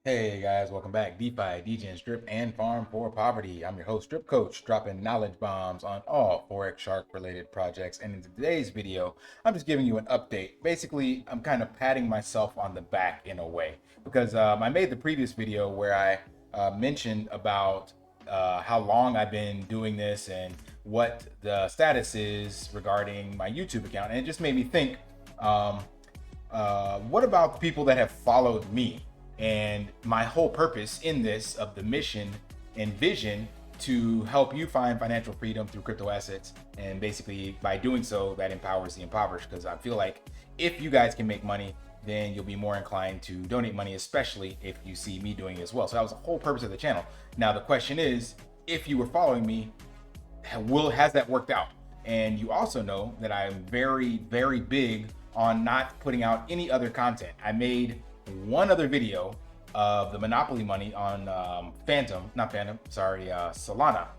Hey guys, welcome back. DeFi, degens, drip, and farm for poverty. I'm your host, Drip Coach, dropping knowledge bombs on all Forex Shark related projects. And in today's video, I'm just giving you an update. Basically, I'm kind of patting myself on the back in a way because I made the previous video where I mentioned about how long I've been doing this and what the status is regarding my YouTube account. And it just made me think, what about the people that have followed me? And my whole purpose in this of the mission and vision to help you find financial freedom through crypto assets. And basically by doing so, that empowers the impoverished, because I feel like if you guys can make money, then you'll be more inclined to donate money, especially if you see me doing it as well. So that was the whole purpose of the channel. Now, the question is, if you were following me, has that worked out? And you also know that I'm very, very big on not putting out any other content. I made one other video of the monopoly money on Solana,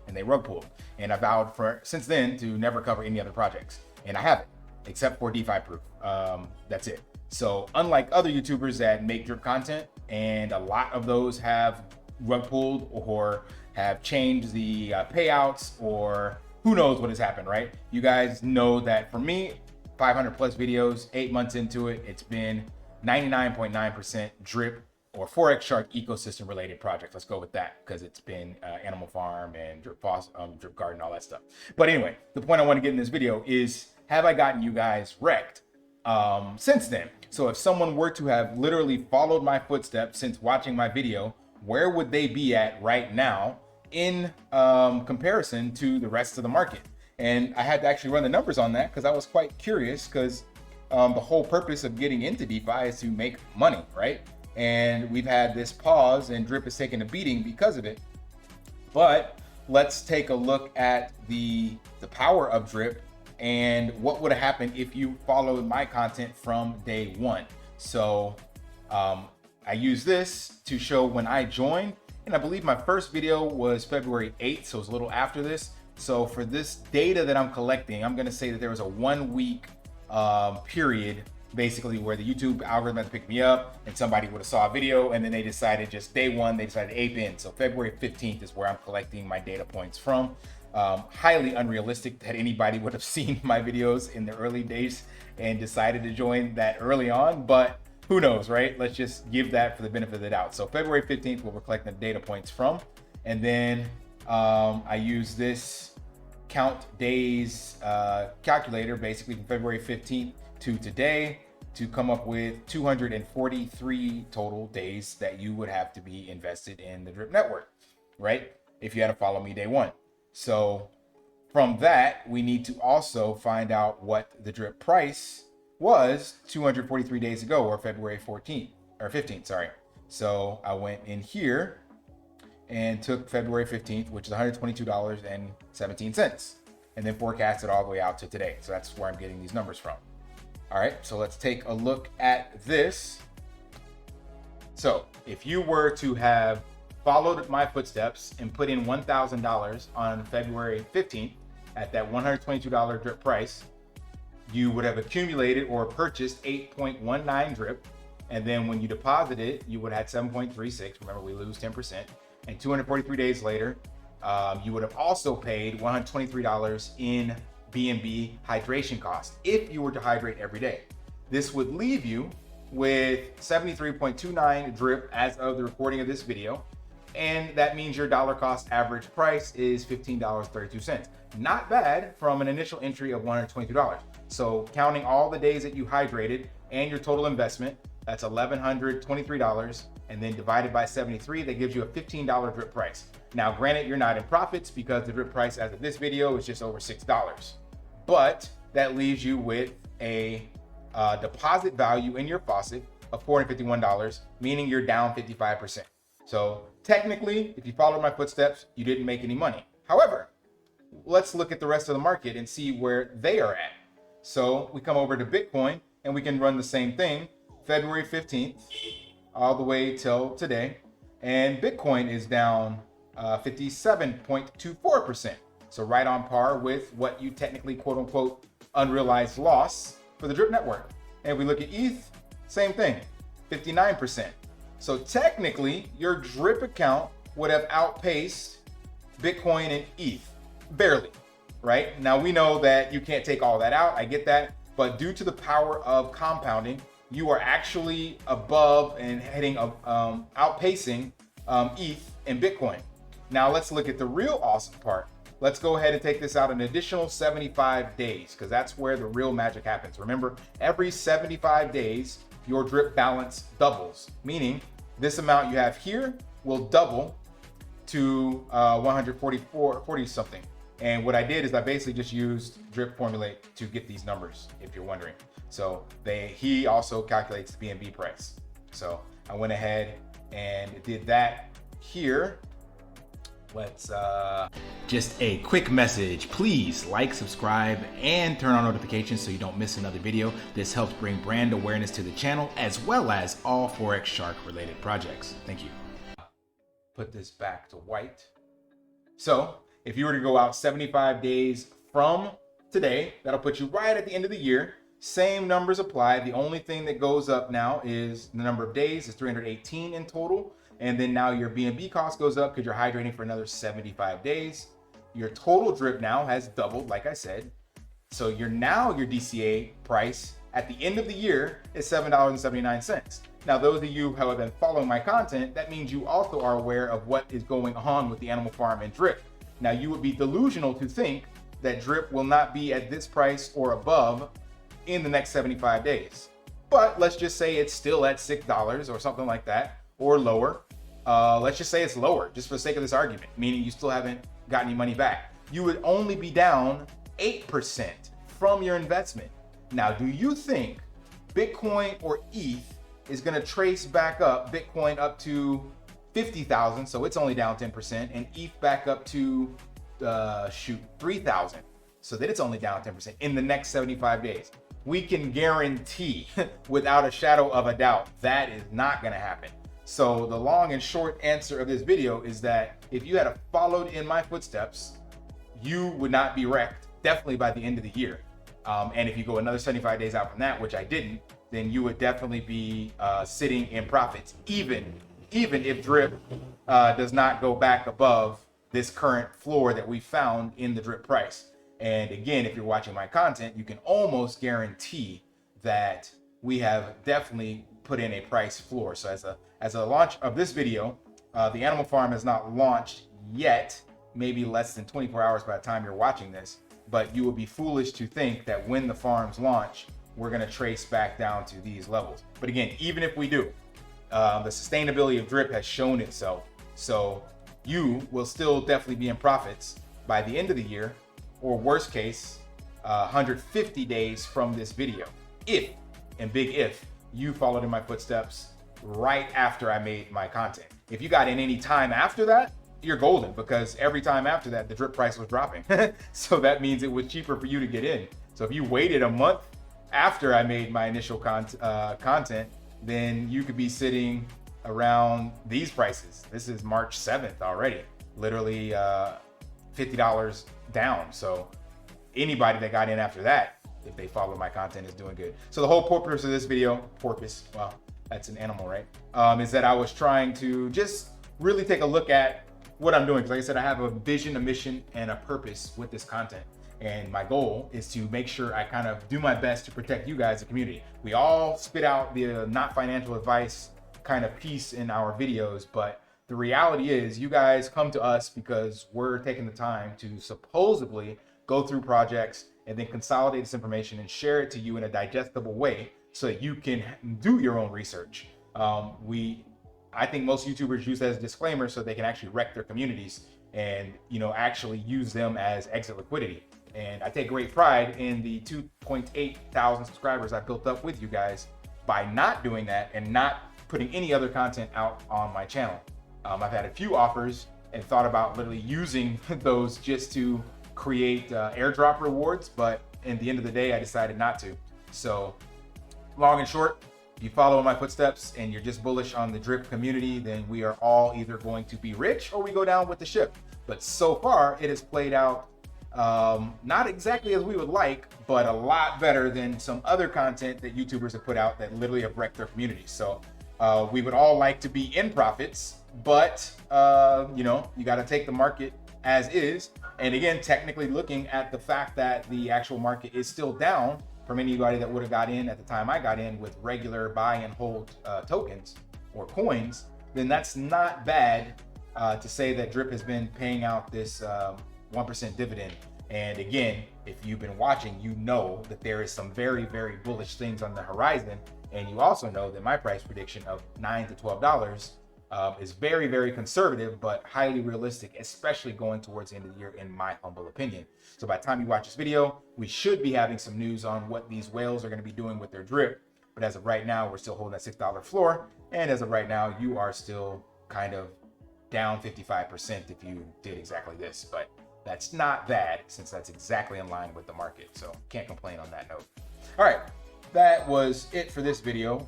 and they rug pulled. And I vowed for since then to never cover any other projects, and I haven't, except for DeFi proof. That's it. So unlike other YouTubers that make drip content, and a lot of those have rug pulled or have changed the payouts, or who knows what has happened, right? You guys know that for me, 500 plus videos, 8 months into it, it's been 99.9% drip or Forex Shark ecosystem related projects. Let's go with that, because it's been Animal Farm and Drip Garden, all that stuff. But anyway, the point I want to get in this video is, have I gotten you guys wrecked since then? So if someone were to have literally followed my footsteps since watching my video, where would they be at right now in comparison to the rest of the market? And I had to actually run the numbers on that because I was quite curious, because the whole purpose of getting into DeFi is to make money, right? And we've had this pause and drip has taken a beating because of it. But let's take a look at the power of drip and what would have happened if you followed my content from day one. So I use this to show when I joined, and I believe my first video was February 8th, so it's a little after this. So for this data that I'm collecting, I'm going to say that there was a 1 week period basically where the YouTube algorithm had to pick me up, and somebody would have saw a video and then they decided just day one, they decided to ape in. So February 15th is where I'm collecting my data points from. Highly unrealistic that anybody would have seen my videos in the early days and decided to join that early on, but who knows, right? Let's just give that for the benefit of the doubt. So February 15th, we're collecting the data points from, and then I use this count days calculator basically from February 15th to today to come up with 243 total days that you would have to be invested in the drip network, right? If you had to follow me day one. So from that, we need to also find out what the drip price was 243 days ago, or February 14th or 15th, sorry. So I went in here and took February 15th, which is $122.17, and then forecasted all the way out to today. So that's where I'm getting these numbers from. All right, so let's take a look at this. So if you were to have followed my footsteps and put in $1,000 on February 15th at that $122 drip price, you would have accumulated or purchased 8.19 drip. And then when you deposit it, you would have had 7.36. Remember, we lose 10%. And 243 days later, you would have also paid $123 in BNB hydration cost if you were to hydrate every day. This would leave you with 73.29 drip as of the recording of this video. And that means your dollar cost average price is $15.32. Not bad from an initial entry of $122. So counting all the days that you hydrated and your total investment, that's $1,123, and then divided by 73, that gives you a $15 drip price. Now, granted, you're not in profits because the drip price as of this video is just over $6, but that leaves you with a deposit value in your faucet of $451, meaning you're down 55%. So technically, if you followed my footsteps, you didn't make any money. However, let's look at the rest of the market and see where they are at. So we come over to Bitcoin and we can run the same thing, February 15th, all the way till today. And Bitcoin is down 57.24%. So right on par with what you technically, quote unquote, unrealized loss for the drip network. And if we look at ETH, same thing, 59%. So technically, your drip account would have outpaced Bitcoin and ETH, barely, right? Now we know that you can't take all that out, I get that, but due to the power of compounding, you are actually above and heading outpacing ETH and Bitcoin. Now let's look at the real awesome part. Let's go ahead and take this out an additional 75 days, because that's where the real magic happens. Remember, every 75 days, your drip balance doubles, meaning this amount you have here will double to 140 something. And what I did is I basically just used drip formulate to get these numbers, if you're wondering. So he also calculates the BNB price. So I went ahead and did that here. Let's just a quick message. Please like, subscribe, and turn on notifications so you don't miss another video. This helps bring brand awareness to the channel as well as all Forex Shark related projects. Thank you. Put this back to white. So if you were to go out 75 days from today, that'll put you right at the end of the year. Same numbers apply. The only thing that goes up now is the number of days is 318 in total. And then now your BNB cost goes up because you're hydrating for another 75 days. Your total drip now has doubled, like I said. So your DCA price at the end of the year is $7.79. Now, those of you who have been following my content, that means you also are aware of what is going on with the animal farm and drip. Now, you would be delusional to think that drip will not be at this price or above in the next 75 days. But let's just say it's still at $6 or something like that, or lower. Let's just say it's lower, just for the sake of this argument, meaning you still haven't got any money back. You would only be down 8% from your investment. Now, do you think Bitcoin or ETH is gonna trace back up, Bitcoin up to 50,000, so it's only down 10%, and ETH back up to 3,000, so that it's only down 10% in the next 75 days? We can guarantee without a shadow of a doubt that is not gonna happen. So the long and short answer of this video is that if you had followed in my footsteps, you would not be wrecked, definitely by the end of the year. And if you go another 75 days out from that, which I didn't, then you would definitely be sitting in profits, even if drip does not go back above this current floor that we found in the drip price. And again, if you're watching my content, you can almost guarantee that we have definitely put in a price floor. So as a launch of this video, the animal farm has not launched yet, maybe less than 24 hours by the time you're watching this, but you would be foolish to think that when the farms launch, we're gonna trace back down to these levels. But again, even if we do, the sustainability of drip has shown itself. So you will still definitely be in profits by the end of the year, or worst case, 150 days from this video. If, and big if, you followed in my footsteps right after I made my content. If you got in any time after that, you're golden, because every time after that, the drip price was dropping. So that means it was cheaper for you to get in. So if you waited a month after I made my initial content, then you could be sitting around these prices. This is March 7th already, literally $50 down. So anybody that got in after that, if they follow my content, is doing good. So the whole purpose of this video, well, that's an animal, right? Is that I was trying to just really take a look at what I'm doing. Because like I said, I have a vision, a mission, and a purpose with this content. And my goal is to make sure I kind of do my best to protect you guys, the community. We all spit out the not financial advice kind of piece in our videos, but the reality is you guys come to us because we're taking the time to supposedly go through projects and then consolidate this information and share it to you in a digestible way so that you can do your own research. I think most YouTubers use that as a disclaimer so they can actually wreck their communities and actually use them as exit liquidity. And I take great pride in the 2.8 thousand subscribers I built up with you guys by not doing that and not putting any other content out on my channel. I've had a few offers and thought about literally using those just to create airdrop rewards, but in the end of the day, I decided not to. So long and short, if you follow in my footsteps and you're just bullish on the drip community, then we are all either going to be rich or we go down with the ship. But so far it has played out not exactly as we would like, but a lot better than some other content that YouTubers have put out that literally have wrecked their communities. So We would all like to be in profits, but you know, you got to take the market as is. And again, technically looking at the fact that the actual market is still down from anybody that would have got in at the time I got in with regular buy and hold tokens or coins, then that's not bad to say that Drip has been paying out this 1% dividend. And again, if you've been watching, you know that there is some very, very bullish things on the horizon. And you also know that my price prediction of $9 to $12 is very, very conservative, but highly realistic, especially going towards the end of the year, in my humble opinion. So by the time you watch this video, we should be having some news on what these whales are going to be doing with their drip. But as of right now, we're still holding that $6 floor. And as of right now, you are still kind of down 55% if you did exactly this. But that's not bad, since that's exactly in line with the market. So can't complain on that note. All right, that was it for this video.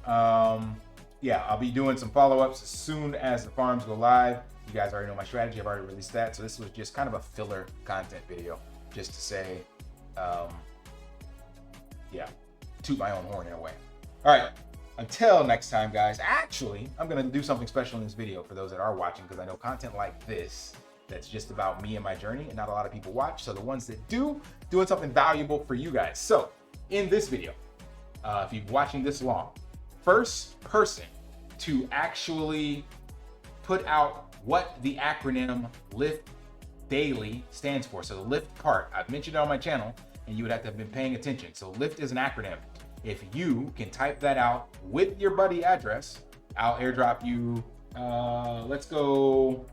Yeah, I'll be doing some follow-ups as soon as the farms go live. You guys already know my strategy. I've already released that. So this was just kind of a filler content video, just to say, yeah, toot my own horn in a way. All right, until next time, guys. Actually, I'm gonna do something special in this video for those that are watching, because I know content like this, that's just about me and my journey, and not a lot of people watch. So the ones that do, doing something valuable for you guys. So in this video, if you've been watching this long, first person to actually put out what the acronym Lift Daily stands for. So the Lift part, I've mentioned it on my channel, and you would have to have been paying attention. So Lift is an acronym. If you can type that out with your buddy address, I'll airdrop you, let's go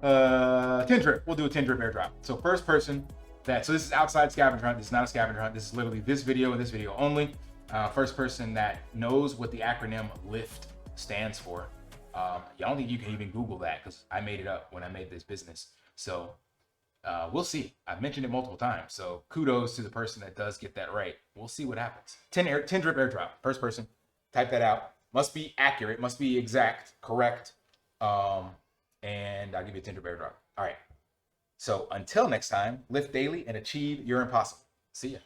10 drip. We'll do a 10 drip airdrop. So first person that, so this is outside scavenger hunt. This is not a scavenger hunt. This is literally this video and this video only. First person that knows what the acronym LIFT stands for. I don't think you can even Google that, because I made it up when I made this business. So we'll see. I've mentioned it multiple times. So kudos to the person that does get that right. We'll see what happens. 10 drip airdrop. First person, type that out. Must be accurate. Must be exact, correct. And I'll give you a 10 drip airdrop. All right. So until next time, lift daily and achieve your impossible. See ya.